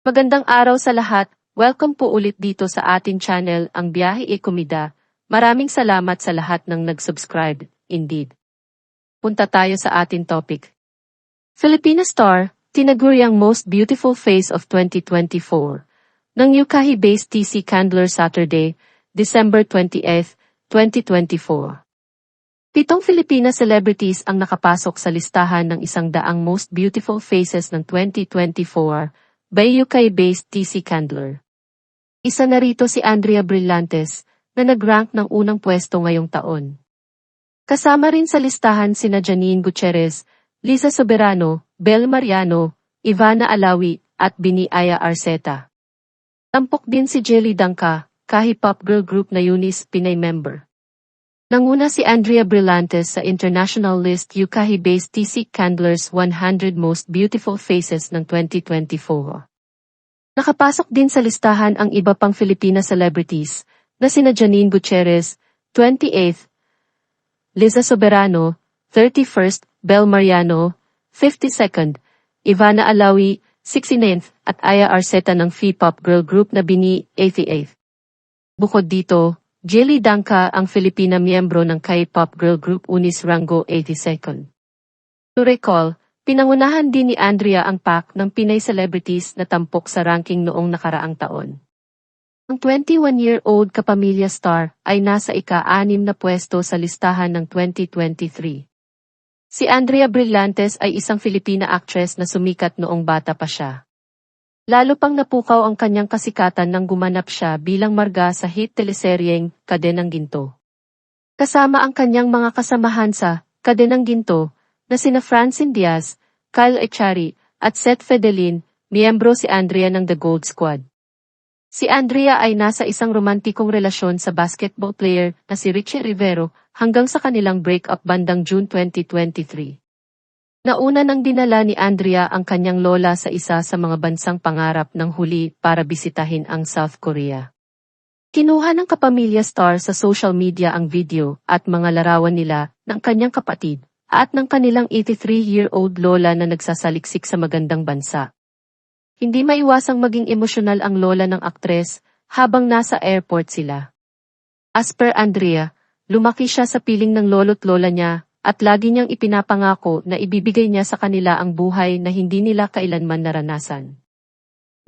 Magandang araw sa lahat. Welcome po ulit dito sa ating channel, Ang Biyahe e Komida. Maraming salamat sa lahat ng nag-subscribe. Indeed. Punta tayo sa ating topic. Filipina star, tinaguriang most beautiful face of 2024 ng UK-based TC Candler Saturday, December 28, 2024. Pitong Filipina celebrities ang nakapasok sa listahan ng 100 most beautiful faces ng 2024 by UK-based TC Candler. Isa na rito si Andrea Brillantes, na nag-rank ng unang pwesto ngayong taon. Kasama rin sa listahan sina Janine Gutierrez, Liza Soberano, Bel Mariano, Ivana Alawi, at Biniaya Arceta. Tampok din si Jelly Dangka, K-pop girl group na Eunice Pinay member. Nanguna si Andrea Brillantes sa international list UK-based TC Candler's 100 Most Beautiful Faces ng 2024. Nakapasok din sa listahan ang iba pang Filipina celebrities na sina Janine Gutierrez, 28th, Liza Soberano, 31st, Bel Mariano, 52nd, Ivana Alawi, 69th, at Aya Arceta ng K-pop girl group na Bini, 88th. Bukod dito, Jelly Dangka ang Filipina miyembro ng K-pop girl group Unis Rango 82nd. To recall, pinangunahan din ni Andrea ang pack ng Pinay celebrities na tampok sa ranking noong nakaraang taon. Ang 21-year-old kapamilya star ay nasa ika-6 na pwesto sa listahan ng 2023. Si Andrea Brillantes ay isang Filipina actress na sumikat noong bata pa siya. Lalo pang napukaw ang kanyang kasikatan nang gumanap siya bilang Marga sa hit teleseryeng Kadenang Ginto. Kasama ang kanyang mga kasamahan sa Kadenang Ginto na sina Francine Diaz, Kyle Echari, at Seth Fedelin, miyembro si Andrea ng The Gold Squad. Si Andrea ay nasa isang romantikong relasyon sa basketball player na si Richie Rivero hanggang sa kanilang breakup bandang June 2023. Nauna nang dinala ni Andrea ang kanyang lola sa isa sa mga bansang pangarap ng huli para bisitahin ang South Korea. Kinuha ng kapamilya star sa social media ang video at mga larawan nila ng kanyang kapatid at ng kanilang 83-year-old lola na nagsasaliksik sa magandang bansa. Hindi maiwasang maging emosyonal ang lola ng aktres habang nasa airport sila. As per Andrea, lumaki siya sa piling ng lolo't lola niya, at lagi niyang ipinapangako na ibibigay niya sa kanila ang buhay na hindi nila kailanman naranasan.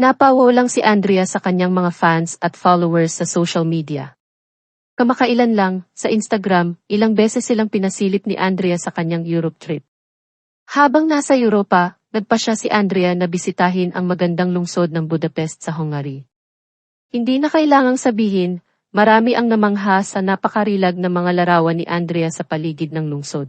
Napawo lang si Andrea sa kanyang mga fans at followers sa social media. Kamakailan lang, sa Instagram, ilang beses silang pinasilip ni Andrea sa kanyang Europe trip. Habang nasa Europa, nagpasya si Andrea na bisitahin ang magandang lungsod ng Budapest sa Hungary. Hindi na kailangang sabihin, marami ang namangha sa napakarilag na mga larawan ni Andrea sa paligid ng lungsod.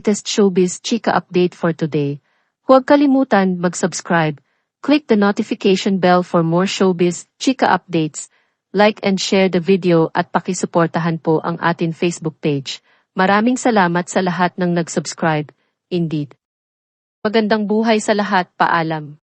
latest showbiz chika update for today. Huwag kalimutan mag-subscribe. Click the notification bell for more showbiz chika updates. Like and share the video at pakisuportahan po ang atin Facebook page. Maraming salamat sa lahat ng nag-subscribe. Indeed. Magandang buhay sa lahat, paalam.